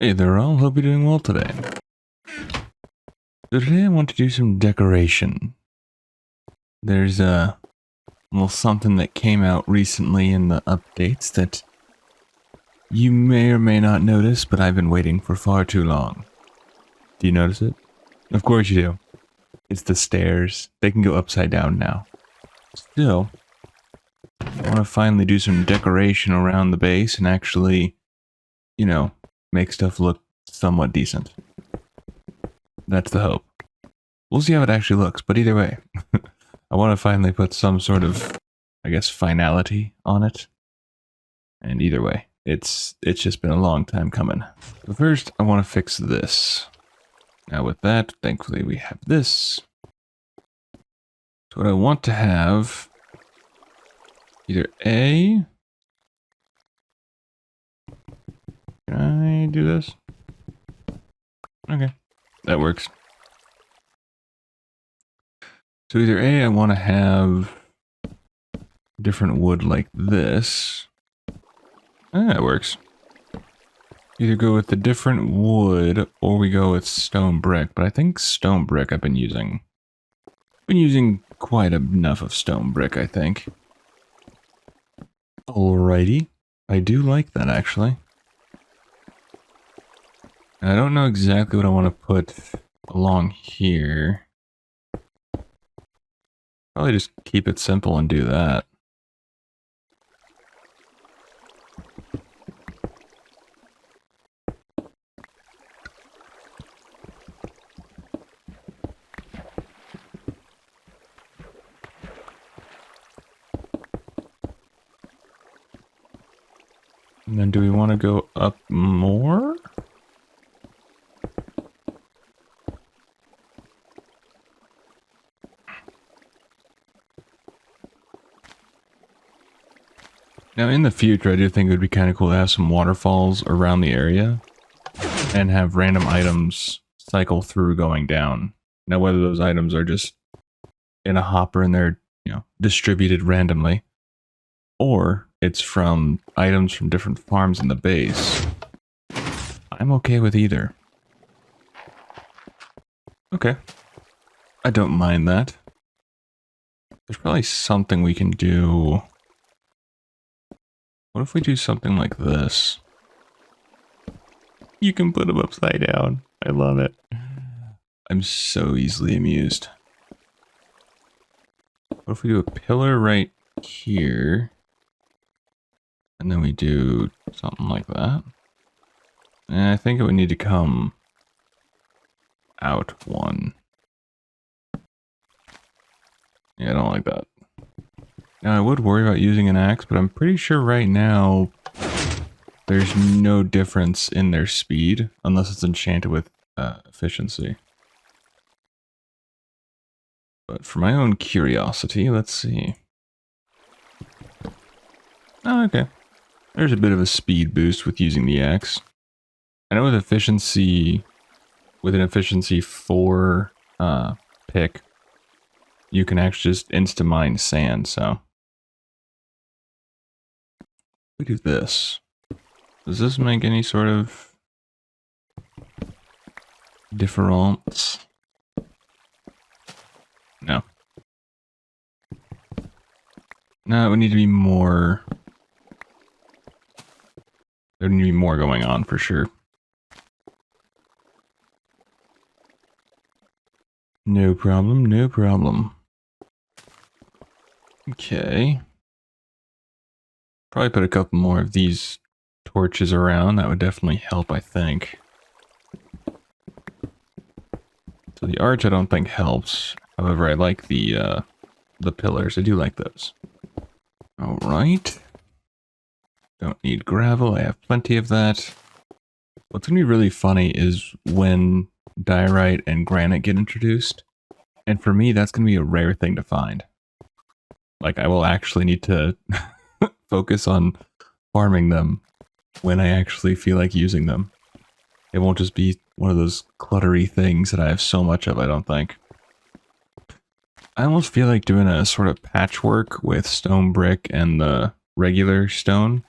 Hey there all, hope you're doing well today. So today I want to do some decoration. There's a little something that came out recently in the updates that you may or may not notice, but I've been waiting for far too long. Do you notice it? Of course you do. It's the stairs. They can go upside down now. Still, I want to finally do some decoration around the base and actually, make stuff look somewhat decent. That's the hope. We'll see how it actually looks, but either way, I want to finally put some sort of, finality on it. And either way, it's just been a long time coming. But first, I want to fix this. Now with that, thankfully we have this. So what I want to have, either A... Can I do this? Okay, that works. So either A, I want to have different wood like this. That works. Either go with the different wood or we go with stone brick, but I think stone brick I've been using. Been using quite enough of stone brick, I think. Alrighty. I do like that actually. And I don't know exactly what I want to put along here. Probably just keep it simple and do that. And then do we want to go up more? Now in the future, I do think it would be kind of cool to have some waterfalls around the area and have random items cycle through going down. Now whether those items are just in a hopper and they're, distributed randomly, or it's from items from different farms in the base, I'm okay with either. Okay. I don't mind that. There's probably something we can do. What if we do something like this? You can put them upside down. I love it. I'm so easily amused. What if we do a pillar right here? And then we do something like that. And I think it would need to come out one. Yeah, I don't like that. Now, I would worry about using an axe, but I'm pretty sure right now there's no difference in their speed, unless it's enchanted with efficiency. But for my own curiosity, let's see. Oh, okay. There's a bit of a speed boost with using the axe. I know with efficiency, with an efficiency 4 pick, you can actually just insta-mine sand, so. We do this. Does this make any sort of difference? No. No, it would need to be more. There would need to be more going on for sure. No problem, no problem. Okay. Probably put a couple more of these torches around. That would definitely help, I think. So the arch I don't think helps. However, I like the pillars. I do like those. Alright. Don't need gravel. I have plenty of that. What's going to be really funny is when diorite and granite get introduced. And for me, that's going to be a rare thing to find. Like, I will actually need to focus on farming them when I actually feel like using them. It won't just be one of those cluttery things that I have so much of, I don't think. I almost feel like doing a sort of patchwork with stone brick and the regular stone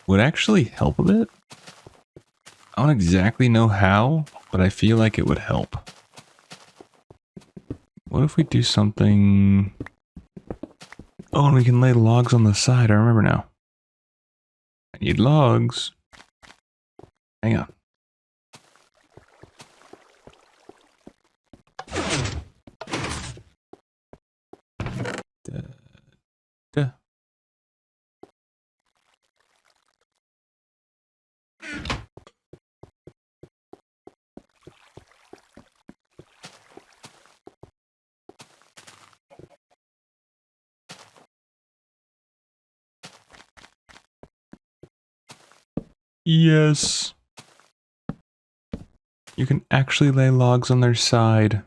would actually help a bit. I don't exactly know how, but I feel like it would help. What if we do something... Oh, and we can lay logs on the side. I remember now. I need logs. Hang on. Duh, duh. Yes. You can actually lay logs on their side.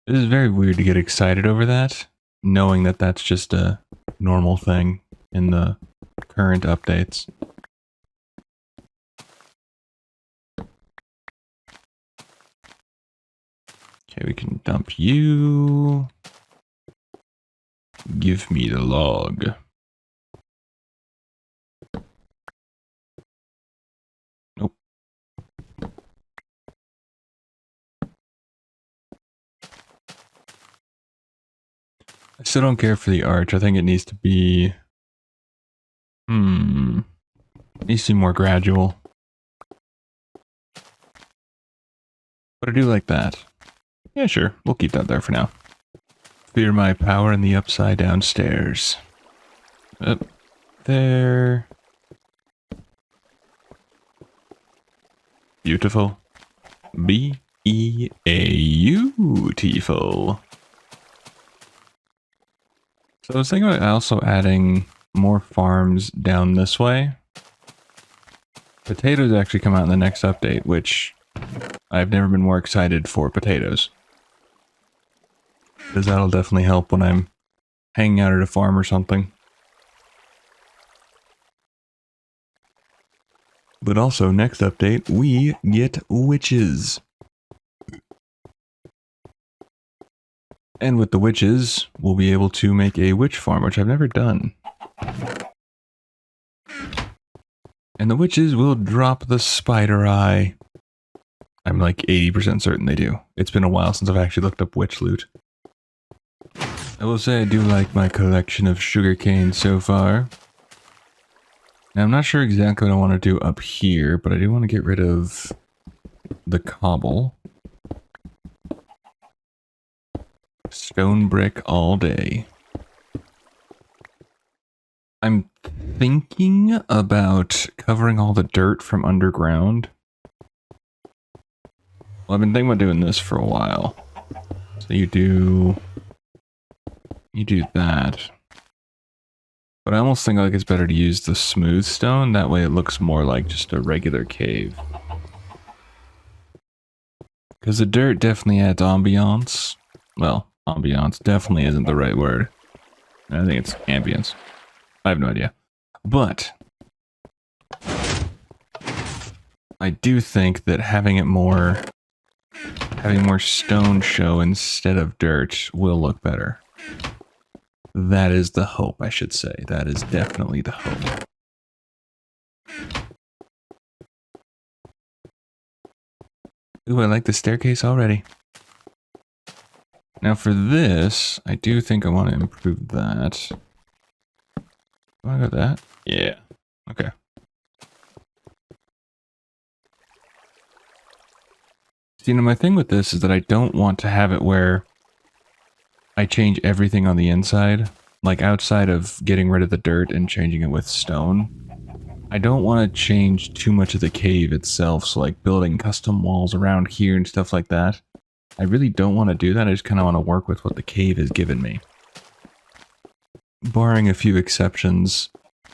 It is very weird to get excited over that, knowing that that's just a normal thing in the current updates. Okay, we can dump you. Give me the log. Nope. I still don't care for the arch. I think it needs to be... It needs to be more gradual. But I do like that. Yeah, sure. We'll keep that there for now. Fear my power in the upside down stairs. Up there. Beautiful. Beautiful. So I was thinking about also adding more farms down this way. Potatoes actually come out in the next update, which I've never been more excited for potatoes. Because that'll definitely help when I'm hanging out at a farm or something. But also, next update, we get witches. And with the witches, we'll be able to make a witch farm, which I've never done. And the witches will drop the spider eye. I'm like 80% certain they do. It's been a while since I've actually looked up witch loot. I will say I do like my collection of sugarcane so far. Now I'm not sure exactly what I want to do up here, but I do want to get rid of the cobble. Stone brick all day. I'm thinking about covering all the dirt from underground. Well, I've been thinking about doing this for a while. So you do that. But I almost think like it's better to use the smooth stone. That way it looks more like just a regular cave. Because the dirt definitely adds ambiance. Well, ambiance definitely isn't the right word. I think it's ambience. I have no idea. But I do think that having more stone show instead of dirt will look better. That is the hope, I should say. That is definitely the hope. Ooh, I like the staircase already. Now for this, I do think I want to improve that. Do I got that? Yeah. Okay. See, you know, my thing with this is that I don't want to have it where I change everything on the inside. Like outside of getting rid of the dirt and changing it with stone. I don't want to change too much of the cave itself. So like building custom walls around here and stuff like that. I really don't want to do that. I just kind of want to work with what the cave has given me. Barring a few exceptions,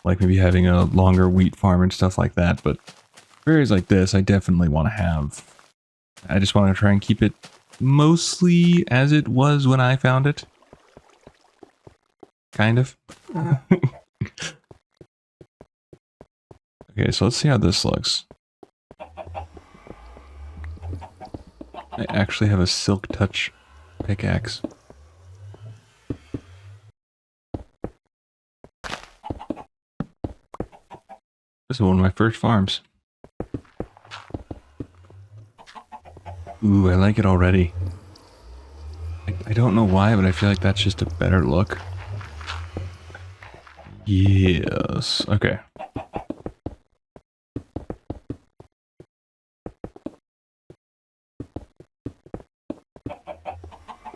like maybe having a longer wheat farm and stuff like that. But for areas like this, I definitely want to have... I just want to try and keep it mostly as it was when I found it. Kind of. Okay, so let's see how this looks. I actually have a silk touch pickaxe. This is one of my first farms. Ooh, I like it already. I don't know why, but I feel like that's just a better look. Yes. Okay.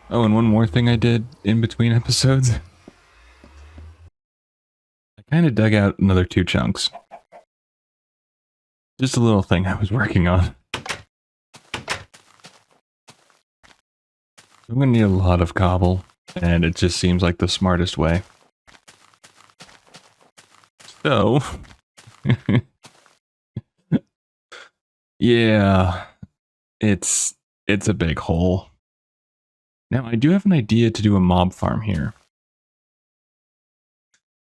Oh, and one more thing I did in between episodes. I kind of dug out another 2 chunks. Just a little thing I was working on. I'm gonna need a lot of cobble, and it just seems like the smartest way. So... yeah, it's a big hole. Now, I do have an idea to do a mob farm here.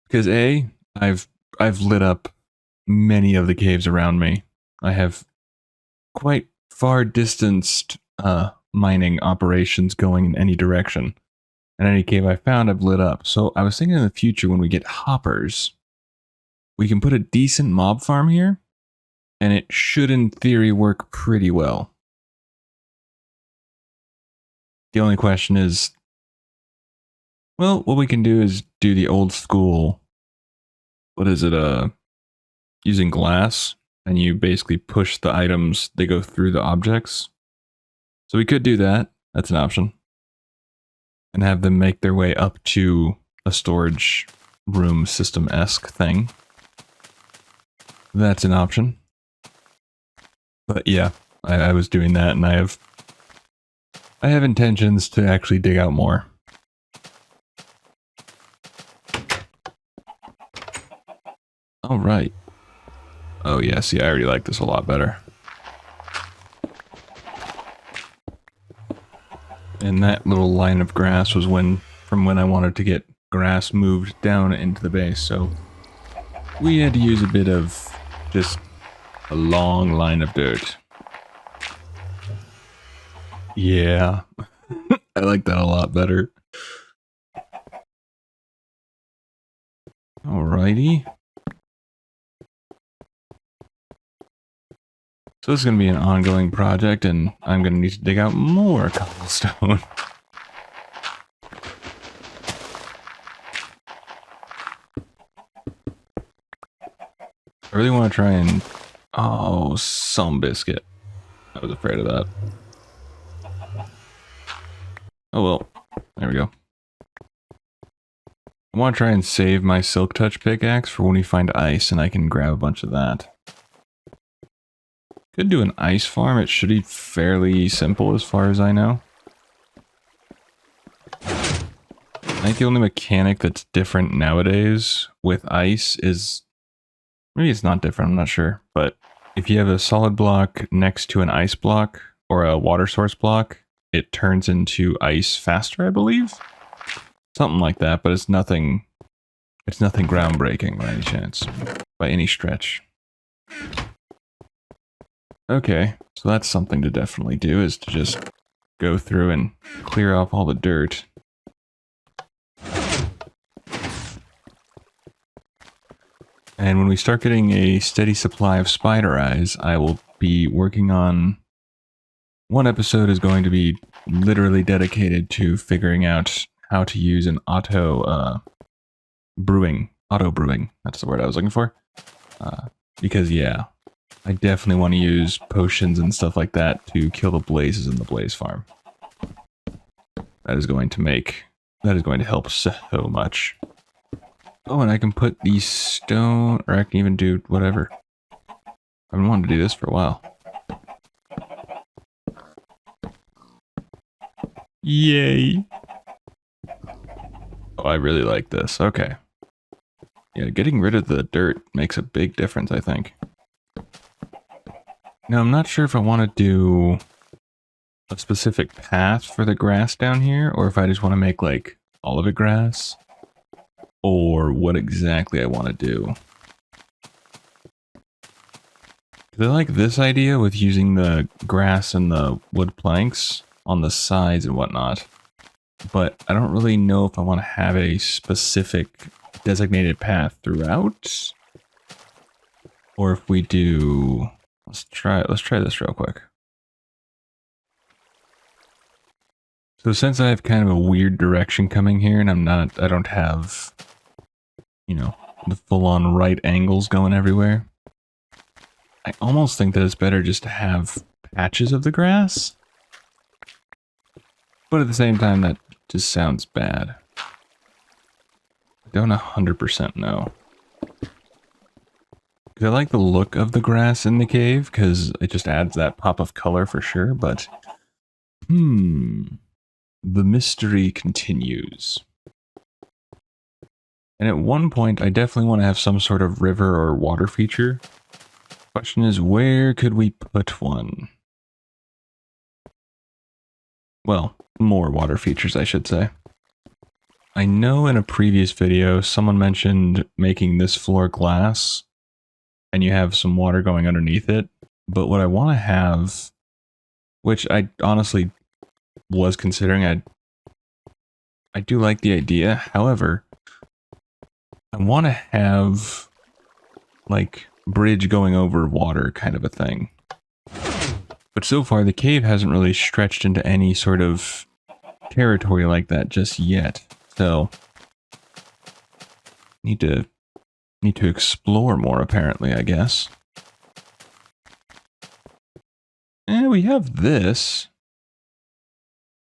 Because A, I've lit up many of the caves around me. I have quite far distanced mining operations going in any direction. And any cave I found, I've lit up. So I was thinking in the future when we get hoppers, we can put a decent mob farm here, and it should in theory work pretty well. The only question is, well, what we can do is do the old school, what is it, using glass, and you basically push the items, they go through the objects. So we could do that, that's an option. And have them make their way up to a storage room system-esque thing. That's an option. But yeah, I was doing that, and I have intentions to actually dig out more. All right. Oh yeah, see, I already like this a lot better. And that little line of grass was from when I wanted to get grass moved down into the base, so we had to use a bit of just a long line of dirt. Yeah, I like that a lot better. Alrighty. So this is going to be an ongoing project, and I'm going to need to dig out more cobblestone. I really want to try and... oh, some biscuit. I was afraid of that. Oh well, there we go. I want to try and save my Silk Touch pickaxe for when we find ice, and I can grab a bunch of that. Could do an ice farm. It should be fairly simple as far as I know. I think the only mechanic that's different nowadays with ice is... maybe it's not different, I'm not sure. But if you have a solid block next to an ice block or a water source block, it turns into ice faster, I believe? Something like that, but it's nothing groundbreaking by any chance. By any stretch. Okay, so that's something to definitely do, is to just go through and clear off all the dirt. And when we start getting a steady supply of spider eyes, I will be working on... one episode is going to be literally dedicated to figuring out how to use an auto brewing, that's the word I was looking for. Because yeah, I definitely want to use potions and stuff like that to kill the blazes in the blaze farm. That is going to help so much. Oh, and I can put these stone, or I can even do whatever. I've been wanting to do this for a while. Yay! Oh, I really like this. Okay. Yeah, getting rid of the dirt makes a big difference, I think. Now, I'm not sure if I want to do a specific path for the grass down here, or if I just want to make, like, all of it grass, or what exactly I want to do. I like this idea with using the grass and the wood planks on the sides and whatnot, but I don't really know if I want to have a specific designated path throughout. Or if we do, let's try this real quick. So since I have kind of a weird direction coming here and I don't have, you know, the full-on right angles going everywhere, I almost think that it's better just to have patches of the grass. But at the same time, that just sounds bad. I don't 100% know. Because I like the look of the grass in the cave, because it just adds that pop of color for sure, but... The mystery continues. And at one point, I definitely want to have some sort of river or water feature. Question is, where could we put one? Well, more water features, I should say. I know in a previous video, someone mentioned making this floor glass, and you have some water going underneath it. But what I want to have, which I honestly was considering, I do like the idea. However, I want to have, like, bridge going over water kind of a thing. But so far, the cave hasn't really stretched into any sort of territory like that just yet. So, need to explore more, apparently, I guess. And we have this.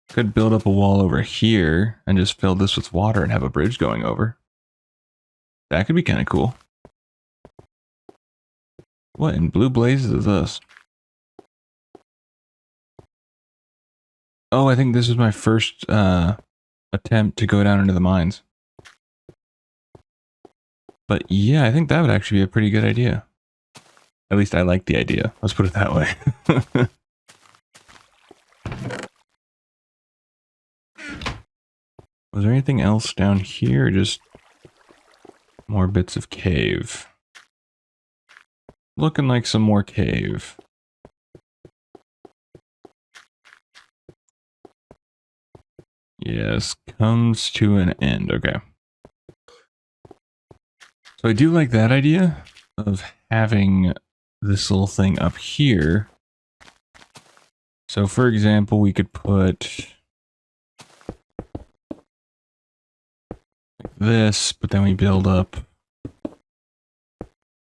Could build up a wall over here and just fill this with water and have a bridge going over. That could be kind of cool. What in blue blazes is this? Oh, I think this was my first attempt to go down into the mines. But yeah, I think that would actually be a pretty good idea. At least I like the idea. Let's put it that way. Was there anything else down here? Or just more bits of cave. Looking like some more cave. Yes, comes to an end. Okay. So I do like that idea of having this little thing up here. So for example, we could put like this, but then we build up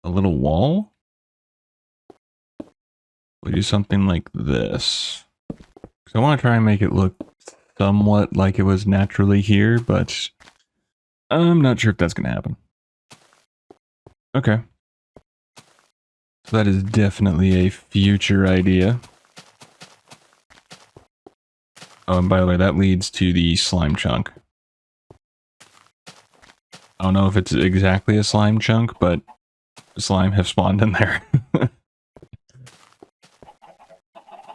a little wall. We do something like this. So I want to try and make it look somewhat like it was naturally here, but I'm not sure if that's going to happen. Okay. So that is definitely a future idea. Oh, and by the way, that leads to the slime chunk. I don't know if it's exactly a slime chunk, but slime have spawned in there.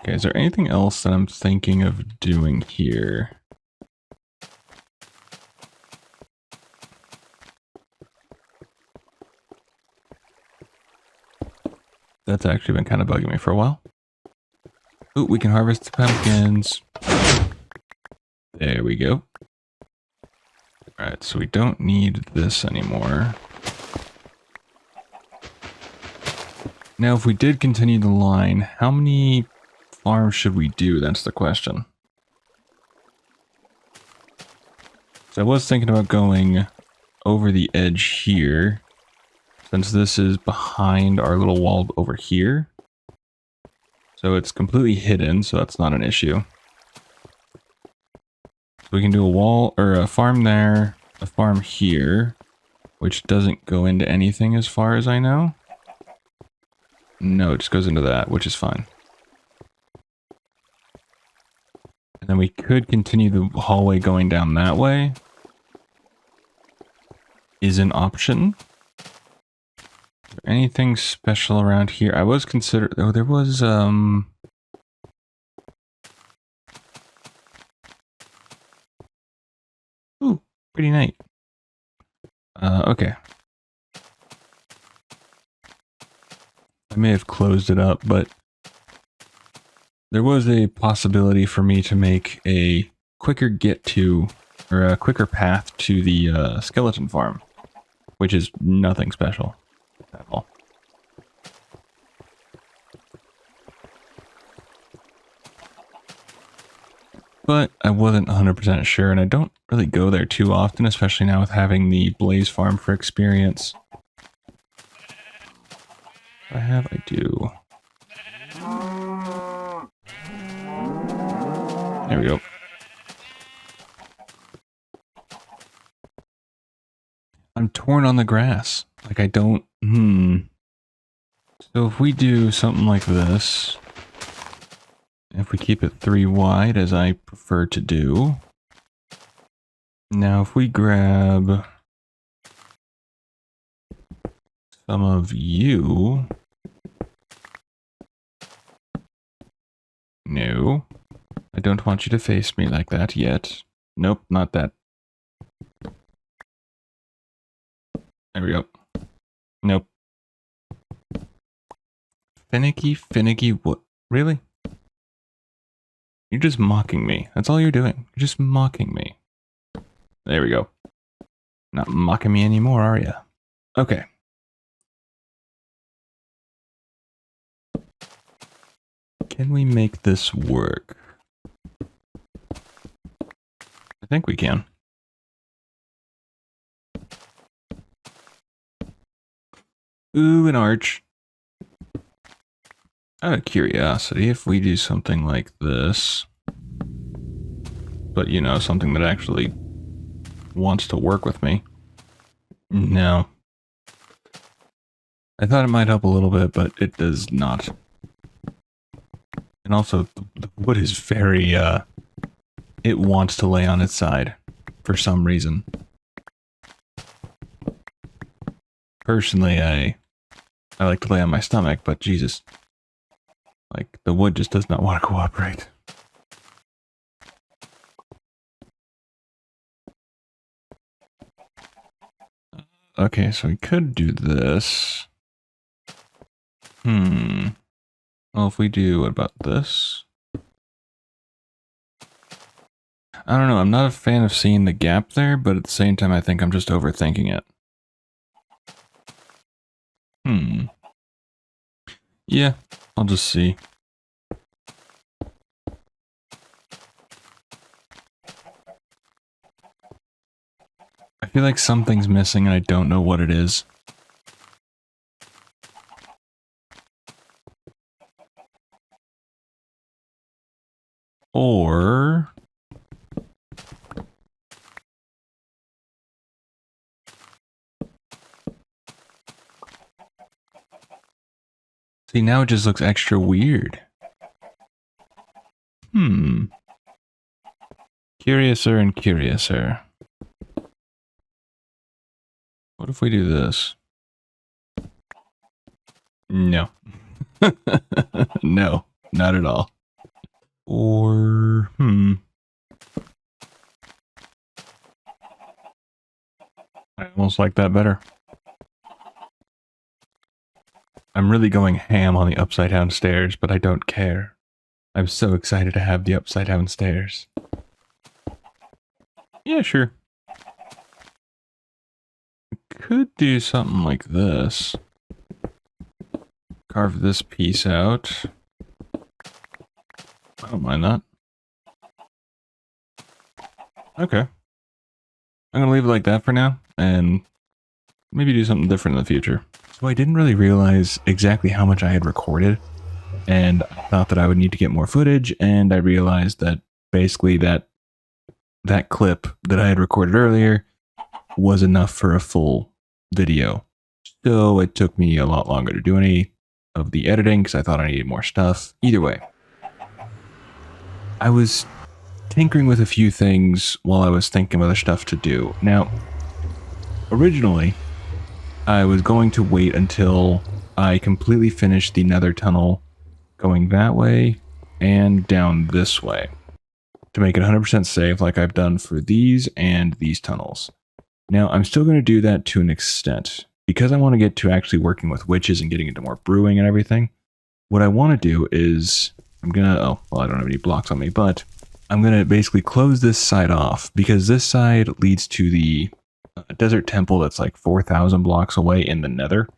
Okay, is there anything else that I'm thinking of doing here? That's actually been kind of bugging me for a while. Ooh, we can harvest the pumpkins. There we go. Alright, so we don't need this anymore. Now, if we did continue the line, how many farms should we do? That's the question. So I was thinking about going over the edge here, since this is behind our little wall over here. So it's completely hidden, so that's not an issue. So we can do a wall, or a farm there, a farm here, which doesn't go into anything as far as I know. No, it just goes into that, which is fine. And then we could continue the hallway going down that way. Is an option. Is there anything special around here? I was considering... Oh, there was, Ooh, pretty neat. Okay. I may have closed it up, but... there was a possibility for me to make a quicker get to, or a quicker path to the skeleton farm, which is nothing special at all. but I wasn't 100% sure, and I don't really go there too often, especially now with having the Blaze Farm for experience. I do. There we go. I'm torn on the grass. Like, I don't... So if we do something like this, if we keep it 3 wide, as I prefer to do... Now, if we grab some of you... No. I don't want you to face me like that yet. Nope, not that. There we go. Nope. Finicky, what? Really? You're just mocking me. That's all you're doing. You're just mocking me. There we go. Not mocking me anymore, are you? Okay. Can we make this work? I think we can. Ooh, an arch. Out of curiosity, if we do something like this, but you know, something that actually wants to work with me. No. I thought it might help a little bit, but it does not. And also, the wood is very, it wants to lay on its side for some reason. Personally, I like to lay on my stomach, but Jesus. Like, the wood just does not want to cooperate. Okay, so we could do this. Well, if we do, what about this? I don't know, I'm not a fan of seeing the gap there, but at the same time, I think I'm just overthinking it. Yeah, I'll just see. I feel like something's missing and I don't know what it is. Or... See, now it just looks extra weird. Curiouser and curiouser. What if we do this? No. No, not at all. Or, I almost like that better. I'm really going ham on the upside down stairs, but I don't care. I'm so excited to have the upside down stairs. Yeah, sure. Could do something like this. Carve this piece out. I don't mind that. Okay. I'm gonna leave it like that for now, and maybe do something different in the future. So I didn't really realize exactly how much I had recorded, and I thought that I would need to get more footage, and I realized that basically that clip that I had recorded earlier was enough for a full video. So it took me a lot longer to do any of the editing because I thought I needed more stuff. Either way, I was tinkering with a few things while I was thinking of other stuff to do. Now, originally, I was going to wait until I completely finished the nether tunnel going that way and down this way to make it 100% safe like I've done for these and these tunnels. Now, I'm still going to do that to an extent because I want to get to actually working with witches and getting into more brewing and everything. What I want to do is I'm going to, oh, well, I don't have any blocks on me, but I'm going to basically close this side off because this side leads to the desert temple that's like 4,000 blocks away in the nether.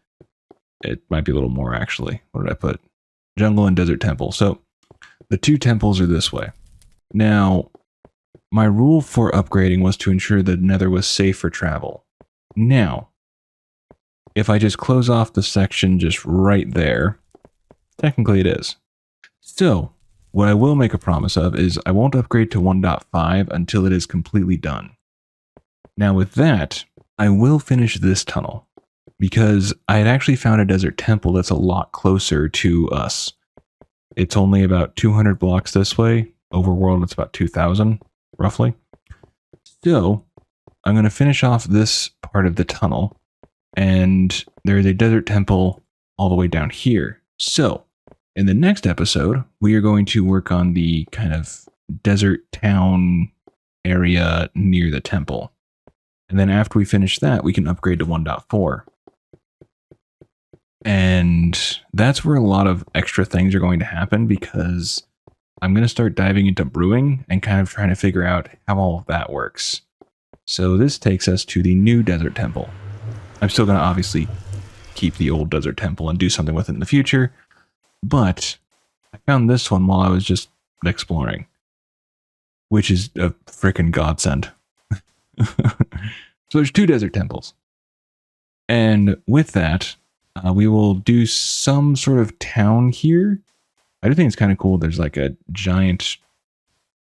It might be a little more actually. What did I put? Jungle and desert temple. So the two temples are this way. Now, my rule for upgrading was to ensure the nether was safe for travel. Now, if I just close off the section just right there, technically it is. So, what I will make a promise of is I won't upgrade to 1.5 until it is completely done. Now with that, I will finish this tunnel, because I had actually found a desert temple that's a lot closer to us. It's only about 200 blocks this way. Overworld, it's about 2,000, roughly. So, I'm going to finish off this part of the tunnel, and there's a desert temple all the way down here. So, in the next episode, we are going to work on the kind of desert town area near the temple. And then after we finish that, we can upgrade to 1.4. And that's where a lot of extra things are going to happen, because I'm going to start diving into brewing and kind of trying to figure out how all of that works. So this takes us to the new desert temple. I'm still going to obviously keep the old desert temple and do something with it in the future, but I found this one while I was just exploring, which is a freaking godsend. So there's 2 desert temples. And with that, we will do some sort of town here. I do think it's kind of cool. There's like a giant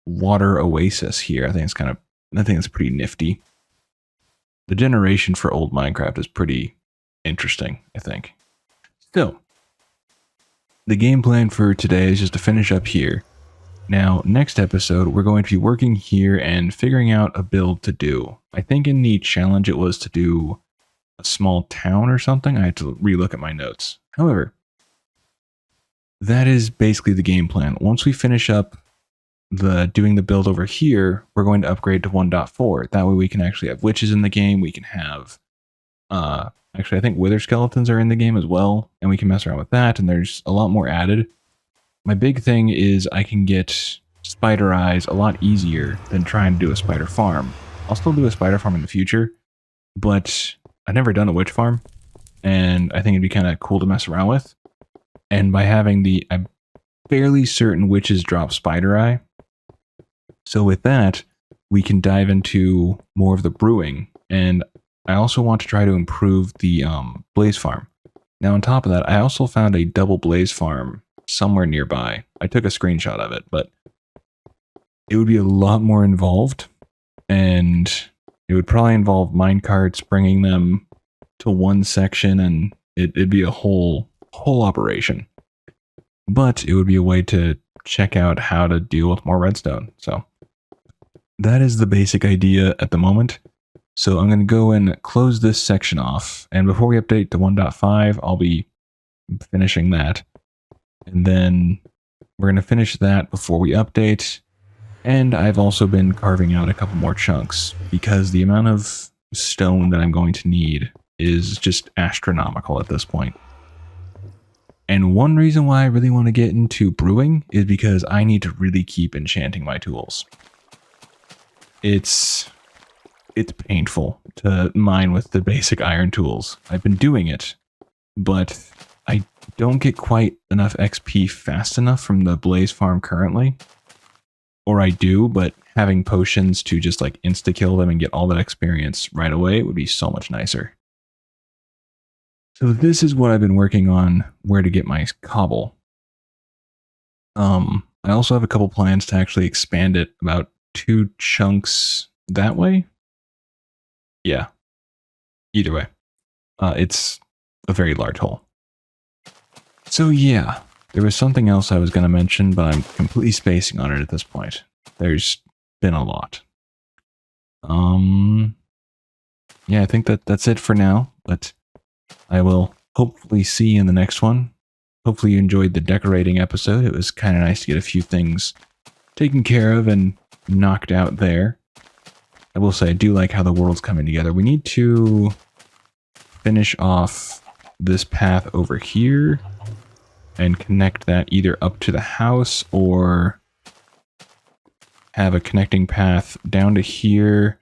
water oasis here. I think it's pretty nifty. The generation for old Minecraft is pretty interesting, I think. So, the game plan for today is just to finish up here. Now, next episode, we're going to be working here and figuring out a build to do. I think in the challenge it was to do a small town or something. I had to relook at my notes. However, that is basically the game plan. Once we finish up doing the build over here, we're going to upgrade to 1.4. That way we can actually have witches in the game. We can have, actually I think wither skeletons are in the game as well, and we can mess around with that, and there's a lot more added. My big thing is I can get spider eyes a lot easier than trying to do a spider farm. I'll still do a spider farm in the future, but I've never done a witch farm, and I think it'd be kind of cool to mess around with. And by having I'm fairly certain witches drop spider eye. So with that, we can dive into more of the brewing, and I also want to try to improve the blaze farm. Now on top of that, I also found a double blaze farm somewhere nearby. I took a screenshot of it, but it would be a lot more involved, and it would probably involve minecarts bringing them to one section, and it'd be a whole operation. But it would be a way to check out how to deal with more redstone. So that is the basic idea at the moment. So I'm going to go and close this section off, and before we update to 1.5, I'll be finishing that. And then we're going to finish that before we update. And I've also been carving out a couple more chunks, because the amount of stone that I'm going to need is just astronomical at this point. And one reason why I really want to get into brewing is because I need to really keep enchanting my tools. It's painful to mine with the basic iron tools. I've been doing it, but I don't get quite enough XP fast enough from the blaze farm currently. Or I do, but having potions to just like insta-kill them and get all that experience right away would be so much nicer. So this is what I've been working on, where to get my cobble. I also have a couple plans to actually expand it about 2 chunks that way. Yeah. Either way. It's a very large hole. So yeah, there was something else I was going to mention, but I'm completely spacing on it at this point. There's been a lot. Yeah, I think that's it for now, but I will hopefully see you in the next one. Hopefully you enjoyed the decorating episode. It was kind of nice to get a few things taken care of and knocked out there. I will say I do like how the world's coming together. We need to finish off this path over here and connect that either up to the house or have a connecting path down to here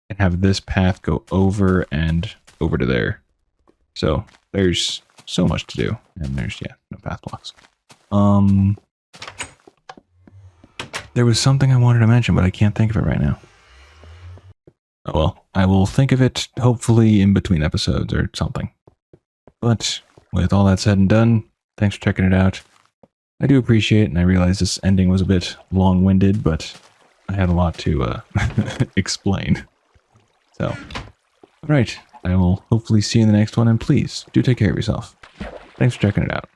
and have this path go over and over to there. So there's so much to do, and there's, yeah, no path blocks. There was something I wanted to mention, but I can't think of it right now. Oh well, I will think of it hopefully in between episodes or something. But with all that said and done, thanks for checking it out. I do appreciate it, and I realize this ending was a bit long-winded, but I had a lot to explain. So, alright, I will hopefully see you in the next one, and please, do take care of yourself. Thanks for checking it out.